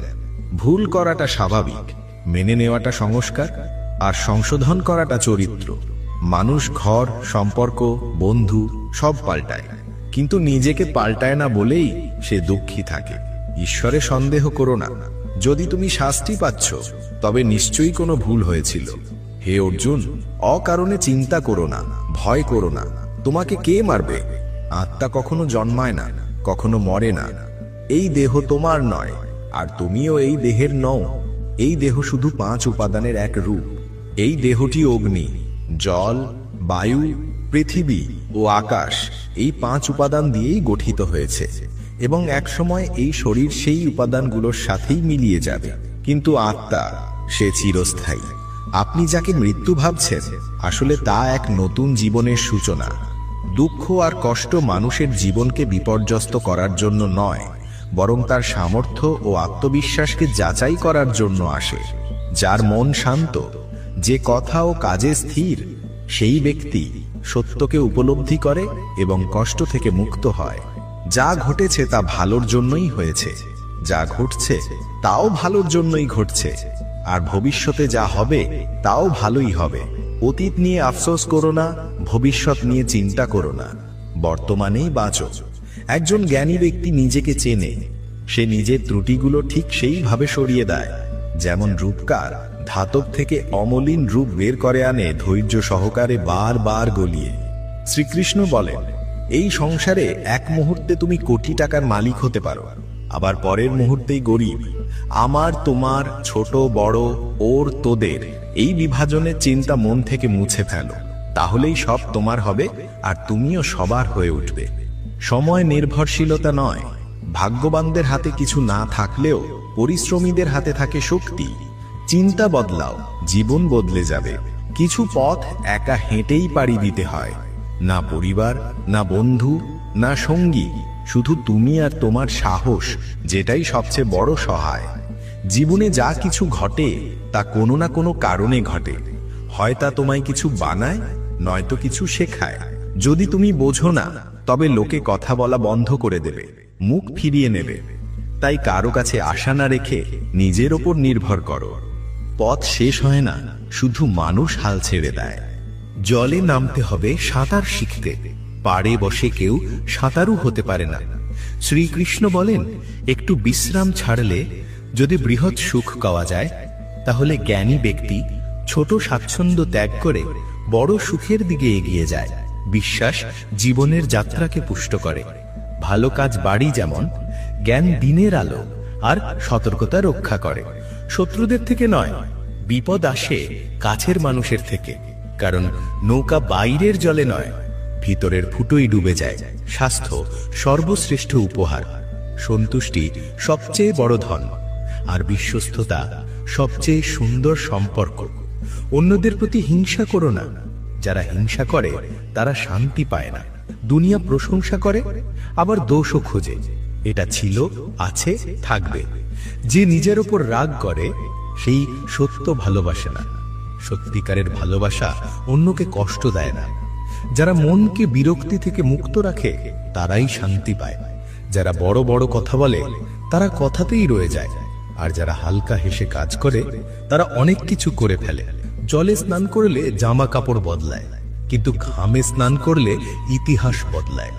ভুল করাটা স্বাভাবিক, মেনে নেওয়াটা সংস্কার, আর সংশোধন করাটা চরিত্র। মানুষ ঘর, সম্পর্ক, বন্ধু সব পাল্টায়, কিন্তু নিজেকে পাল্টায় না বলেই সে দুঃখী থাকে। ঈশ্বরে সন্দেহ করো না। যদি তুমি শাস্তি পাচ্ছ, তবে নিশ্চয়ই কোনো ভুল হয়েছিল। হে অর্জুন, অকারণে চিন্তা করো না, ভয় করো না। তোমাকে কে মারবে? আত্মা কখনো জন্মায় না, কখনো মরে না। এই দেহ তোমার নয়, আর তুমিও এই দেহের নও। এই দেহ শুধু 5 উপাদানের এক রূপ। এই দেহটি অগ্নি, জল, বায়ু, পৃথিবী ও আকাশ, এই 5 উপাদান দিয়েই গঠিত হয়েছে, এবং একসময় এই শরীর সেই উপাদানগুলোর সাথেই মিলিয়ে যাবে। কিন্তু আত্মা, সে চিরস্থায়ী। আপনি যাকে মৃত্যু ভাবছেন, আসলে তা এক নতুন জীবনের সূচনা। দুঃখ আর কষ্ট মানুষের জীবনকে বিপর্যস্ত করার জন্য নয়, বরং তার সামর্থ্য ও আত্মবিশ্বাসকে যাচাই করার জন্য আসে। যার মন শান্ত, যে কথা ও কাজে স্থির, সেই ব্যক্তি সত্যকে উপলব্ধি করে এবং কষ্ট থেকে মুক্ত হয়। যা ঘটেছে তা ভালোর জন্যই হয়েছে, যা ঘটছে তাও ভালোর জন্যই ঘটছে, আর ভবিষ্যতে যা হবে তাও ভালোই হবে। অতীত নিয়ে আফসোস করো না, ভবিষ্যৎ নিয়ে চিন্তা করো না, বর্তমানেই বাঁচো। একজন জ্ঞানী ব্যক্তি নিজেকে চেনে, সে নিজের ত্রুটিগুলো ঠিক সেইভাবে সরিয়ে দেয়, যেমন রূপকার ধাতব থেকে অমলিন রূপ বের করে আনে ধৈর্য সহকারে বারবার গলিয়ে। শ্রীকৃষ্ণ বলেন, এই সংসারে এক মুহূর্তে তুমি কোটি টাকার মালিক হতে পারো, আবার পরের মুহূর্তেই গরিব। আমার, তোমার, ছোট বড়, ওর, তোদের, এই বিভাজনের চিন্তা মন থেকে মুছে ফেলো, তাহলেই সব তোমার হবে আর তুমিও সবার হয়ে উঠবে। সময় নির্ভরশীলতা নয়। ভাগ্যবানদের হাতে কিছু না থাকলেও পরিশ্রমীদের হাতে থাকে শক্তি। চিন্তা বদলাও, জীবন বদলে যাবে। কিছু পথ একা হেঁটেই পাড়ি দিতে হয়। না পরিবার, না বন্ধু, না সঙ্গী, শুধু তুমি আর তোমার সাহস, যেটাই সবচেয়ে বড় সহায়। জীবনে যা কিছু ঘটে তা কোনো না কোনো কারণে ঘটে। হয় তা তোমায় কিছু বানায়, নয়তো কিছু শেখায়। যদি তুমি বোঝো না, তবে লোকে কথা বলা বন্ধ করে দেবে, মুখ ফিরিয়ে নেবে। তাই কারো কাছে আশা না রেখে নিজের ওপর নির্ভর করো। পথ শেষ হয় না, শুধু মানুষ হাল ছেড়ে দেয়। জলে নামতে হবে সাঁতার শিখতে, পাড়ে বসে কেউ সাঁতারু হতে পারে না। শ্রীকৃষ্ণ বলেন, একটু বিশ্রাম ছাড়লে যদি বৃহৎ সুখ পাওয়া যায়, তাহলে জ্ঞানী ব্যক্তি ছোট স্বাচ্ছন্দ্য ত্যাগ করে বড় সুখের দিকে এগিয়ে যায়। বিশ্বাস জীবনের যাত্রাকে পুষ্ট করে। ভালো কাজ বাড়ি যেমন, জ্ঞান দিনের আলো আর সতর্কতা রক্ষা করে। শত্রুদের থেকে নয়, বিপদ আসে কাছের মানুষের থেকে। কারণ নৌকা বাইরের জলে নয়, ভিতরের ফুটোই ডুবে যায়। স্বাস্থ্য সর্বশ্রেষ্ঠ উপহার, সন্তুষ্টি সবচেয়ে বড় ধন, আর বিশ্বস্ততা সবচেয়ে সুন্দর সম্পর্ক। অন্যদের প্রতি হিংসা করো না। যারা হিংসা করে তারা শান্তি পায় না। দুনিয়া প্রশংসা করে, আবার দোষও খোঁজে। এটা ছিল, আছে, থাকবে। যে নিজের ওপর রাগ করে সেই সত্য ভালোবাসে না। সত্যিকারের ভালোবাসা অন্যকে কষ্ট দেয় না। যারা মনকে বিরক্তি থেকে মুক্ত রাখে তারাই শান্তি পায়। যারা বড় বড় কথা বলে তারা কথাতেই রয়ে যায়। আর যারা হালকা হেসে কাজ করে তারা অনেক কিছু করে ফেলে। জলে স্নান করলে জামা কাপড় বদলায়, কিন্তু ঘামে স্নান করলে ইতিহাস বদলায়।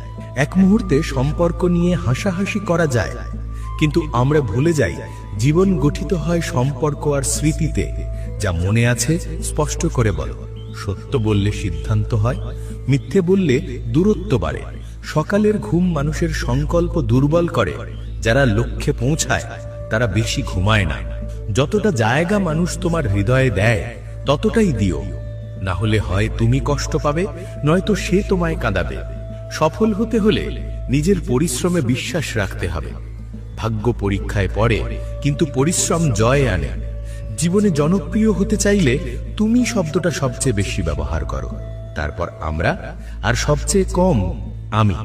এক মুহূর্তে সম্পর্ক নিয়ে হাসাহাসি করা যায়, কিন্তু আমরা ভুলে যাই জীবন গঠিত হয় সম্পর্ক আর স্মৃতিতে। যা মনে আছে স্পষ্ট করে বলো। সত্য বললে সিদ্ধান্ত হয়, মিথ্যে বললে দূরত্ব বাড়ে। সকালের ঘুম মানুষের সংকল্প দুর্বল করে। যারা লক্ষ্যে পৌঁছায় তারা বেশি ঘুমায় না। যতটা জায়গা মানুষ তোমার হৃদয়ে দেয় ততটাই দিও, না হলে হয় তুমি কষ্ট পাবে, নয়তো সে তোমায় কাঁদাবে। সফল হতে হলে নিজের পরিশ্রমে বিশ্বাস রাখতে হবে। ভাগ্য পরীক্ষায় পড়ে, কিন্তু পরিশ্রম জয় আনে। জীবনে জনপ্রিয় হতে চাইলে তুমি শব্দটা সবচেয়ে বেশি ব্যবহার করো, তারপর আমরা, আর সবচেয়ে কম আমি।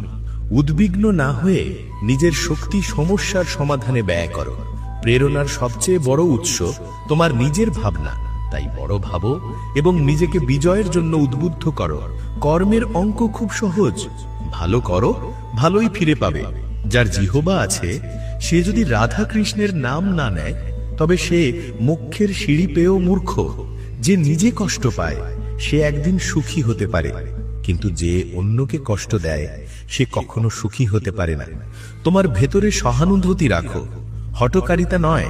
উদ্বিগ্ন না হয়ে নিজের শক্তি সমস্যার সমাধানে ব্যয় করো। প্রেরণার সবচেয়ে বড় উৎস তোমার নিজের ভাবনা। তাই বড় ভাবো এবং নিজেকে বিজয়ের জন্য উদ্বুদ্ধ করো। কর্মের অঙ্ক খুব সহজ। ভালো করো, ভালোই ফিরে পাবে। যার জিহ্বা আছে সে যদি রাধা কৃষ্ণের নাম না নেয়, তবে সে মোক্ষের সিঁড়ি পেয়েও মূর্খ। যে নিজে কষ্ট পায় সে একদিন সুখী হতে পারে, কিন্তু যে অন্যকে কষ্ট দেয় সে কখনো সুখী হতে পারে না। তোমার ভেতরে সহানুভূতি রাখো, হঠকারিতা নয়।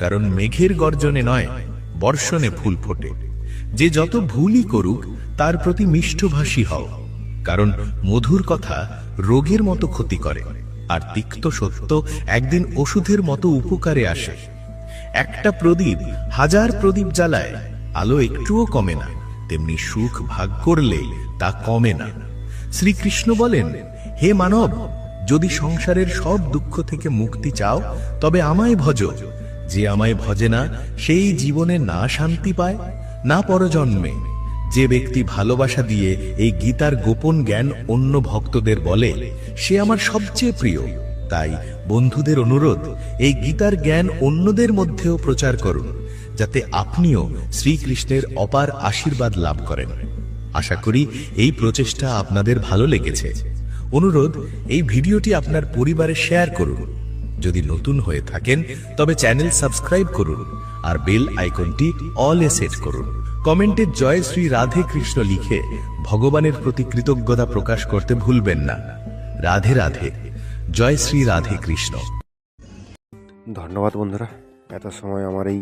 কারণ মেঘের গর্জনে নয়, বর্ষণে ফুল ফোটে। যে যত ভুলই করুক তার প্রতি মিষ্টভাষী হও। কারণ মধুর কথা রোগের মতো ক্ষতি করে, আর তিক্ত সত্য একদিন ওষুধের মতো উপকারে আসে। একটা প্রদীপ হাজার প্রদীপ জ্বালায়, আলো একটুও কমে না। তেমনি সুখ ভাগ করলে তা কমে না। শ্রীকৃষ্ণ বলেন, হে মানব, যদি সংসারের সব দুঃখ থেকে মুক্তি চাও তবে আমায় ভজো। যে আমায় ভজে না সেই জীবনে না শান্তি পায়, না পরজন্মে। যে ব্যক্তি ভালোবাসা দিয়ে এই গীতার গোপন জ্ঞান অন্য ভক্তদের বলে, সে আমার সবচেয়ে প্রিয়। তাই বন্ধুদের অনুরোধ, এই গীতার জ্ঞান অন্যদের মধ্যেও প্রচার করুন, যাতে আপনিও শ্রীকৃষ্ণের অপার আশীর্বাদ লাভ করেন। আশা করি এই প্রচেষ্টা আপনাদের ভালো লেগেছে। অনুরোধ, এই ভিডিওটি আপনার পরিবারে শেয়ার করুন। যদি নতুন হয়ে থাকেন তবে চ্যানেল সাবস্ক্রাইব করুন আর বেল আইকনটি অলে সেট করুন। কমেন্টে জয় শ্রী রাধে কৃষ্ণ লিখে ভগবানের প্রতি কৃতজ্ঞতা প্রকাশ করতে ভুলবেন না। রাধে রাধে, জয় শ্রী রাধে কৃষ্ণ। ধন্যবাদ বন্ধুরা, এত সময় আমার এই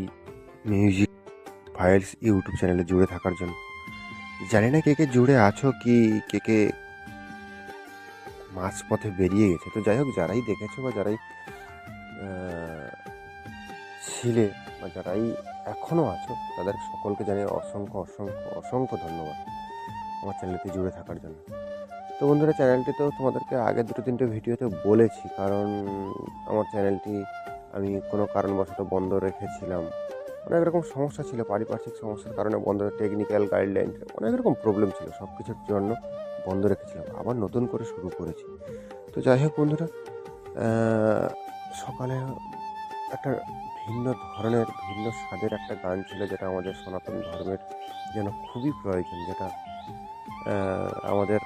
মিউজিক ফাইলস ইউটিউব চ্যানেলে জুড়ে থাকার জন্য। জানি না কে কে জুড়ে আছো, কি কে কে মাঝপথে বেরিয়ে গেছে। তো যাই হোক, যারাই দেখেছো বা যারাই ছিলে বা যারাই এখনও আছো, তাদের সকলকে জানিয়ে অসংখ্য অসংখ্য অসংখ্য ধন্যবাদ আমার চ্যানেলটি জুড়ে থাকার জন্য। তো বন্ধুরা, চ্যানেলটি তো তোমাদেরকে আগে দুটো তিনটে ভিডিওতে বলেছি, কারণ আমার চ্যানেলটি আমি কোনো কারণবশত বন্ধ রেখেছিলাম। অনেক রকম সমস্যা ছিল, পারিপার্শ্বিক সমস্যার কারণে বন্ধ, টেকনিক্যাল গাইডলাইন, অনেক রকম প্রবলেম ছিল, সব কিছুর জন্য বন্ধ রেখেছিলাম। আবার নতুন করে শুরু করেছি। তো যাই হোক বন্ধুরা, সকালে একটা ভিন্ন ধরনের ভিন্ন স্বাদের একটা গান ছিল, যেটা আমাদের সনাতন ধর্মের যেন খুবই প্রয়োজন, যেটা আমাদের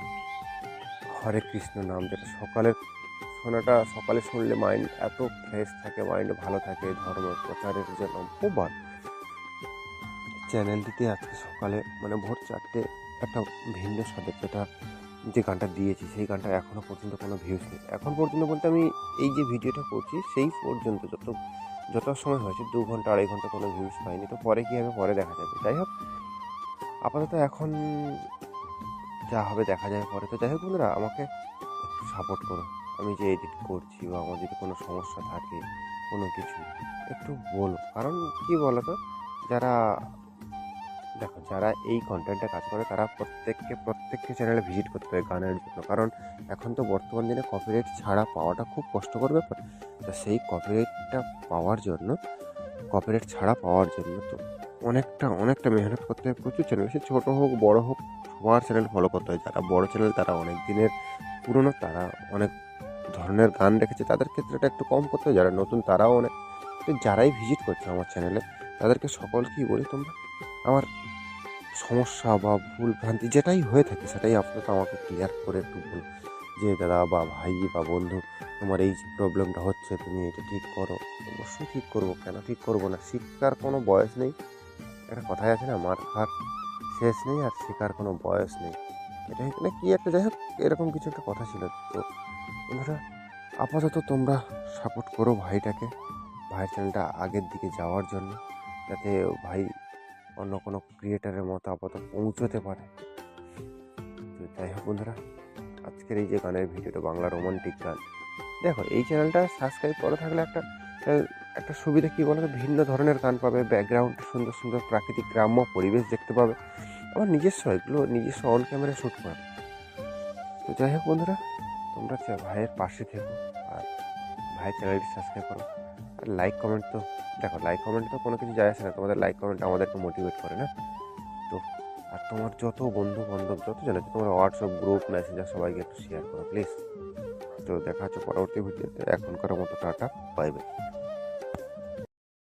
হরে কৃষ্ণ নাম, যেটা সকালে শুনলে মাইন্ড এত ফ্রেশ থাকে, মাইন্ড ভালো থাকে। ধর্ম প্রচারের জন্য বহুবার চ্যানেলটিতে আজকে সকালে মানে ভোর 4টে একটা ভিন্ন স্বাদের যে গানটা দিয়েছি, সেই গানটা এখনও পর্যন্ত কোনো ভিউজ নেই। এখন পর্যন্ত বলতে আমি এই যে ভিডিওটা করছি সেই পর্যন্ত যত সময় হয়েছে 2 ঘন্টা 2.5 ঘন্টা কোনো ভিউজ পাইনি। তো পরে কী হবে পরে দেখা যাবে। যাই হোক, আপাতত এখন যা হবে দেখা যাবে পরে। তো যাই হোক বন্ধুরা, আমাকে একটু সাপোর্ট করো। আমি যে এডিট করছি বা আমার যদি কোনো সমস্যা থাকে কোনো কিছু একটু বলো। কারণ কি বলো তো, যারা এই কন্টেন্টে কাজ করে তারা প্রত্যেককে চ্যানেলে ভিজিট করতে হয় গানের জন্য। কারণ এখন তো বর্তমান দিনে কপিরাইট ছাড়া পাওয়াটা খুব কষ্টকর ব্যাপার। তো সেই কপিরাইট ছাড়া পাওয়ার জন্য তো অনেকটা মেহনত করতে হয়। প্রচুর চ্যানেল, সে ছোটো হোক বড় হোক, সবার চ্যানেল ফলো করতে হয়। যারা বড় চ্যানেল তারা অনেক দিনের পুরনো, তারা অনেক ধরনের গান রেখেছে, তাদের ক্ষেত্রে এটা একটু কম করতে হয়। যারা নতুন তারাও অনেক। তো যারাই ভিজিট করছে আমার চ্যানেলে তাদেরকে সকলকেই বলি, তোমরা আমার সমস্যা বা ভুল ভ্রান্তি যেটাই হয়ে থাকে সেটাই আপাতত আমাকে ক্লিয়ার করে একটু বলো, যে দাদা বা ভাই বা বন্ধু, তোমার এই যে প্রবলেমটা হচ্ছে তুমি এটা ঠিক করো। অবশ্যই ঠিক করবো, কেন ঠিক করবো না। শিক্ষার কোনো বয়স নেই, একটা কথাই আছে না, মার খাওয়ার শেষ নেই আর শেখার কোনো বয়স নেই। এটা এখানে কি একটা, যাই হোক এরকম কিছু একটা কথা ছিল। তো বন্ধুরা, আপাতত তোমরা সাপোর্ট করো ভাইয়ের চ্যানেলটা আগের দিকে যাওয়ার জন্য, যাতে ভাই অন্য কোনো ক্রিয়েটারের মতো আপাতত পৌঁছতে পারে। তো যাই হোক বন্ধুরা, আজকের এই যে গানের ভিডিওটা, বাংলা রোমান্টিক গান, দেখো এই চ্যানেলটা সাবস্ক্রাইব করে থাকলে একটা সুবিধা কী বলো তো, ভিন্ন ধরনের গান পাবে, ব্যাকগ্রাউন্ডে সুন্দর সুন্দর প্রাকৃতিক গ্রাম্য পরিবেশ দেখতে পাবে, আবার নিজস্ব অন ক্যামেরা শ্যুট করা। তো যাই হোক বন্ধুরা, তোমরা ভাইয়ের পাশে থেকো আর ভাইয়ের চ্যানেলটি সাবস্ক্রাইব করো। আর লাইক কমেন্ট তো কোনো কিছু যায় আসে না, তোমাদের লাইক কমেন্ট আমাদেরকে মোটিভেট করে না। তো আর তোমার যত বন্ধু বান্ধব যত জানো, তোমার হোয়াটসঅ্যাপ গ্রুপ মেসেঞ্জার সবাইকে একটু শেয়ার করো প্লিজ। তো দেখা হচ্ছে পরবর্তী ভিডিওতে। এখনকার মতো টাটা, বাই বাই।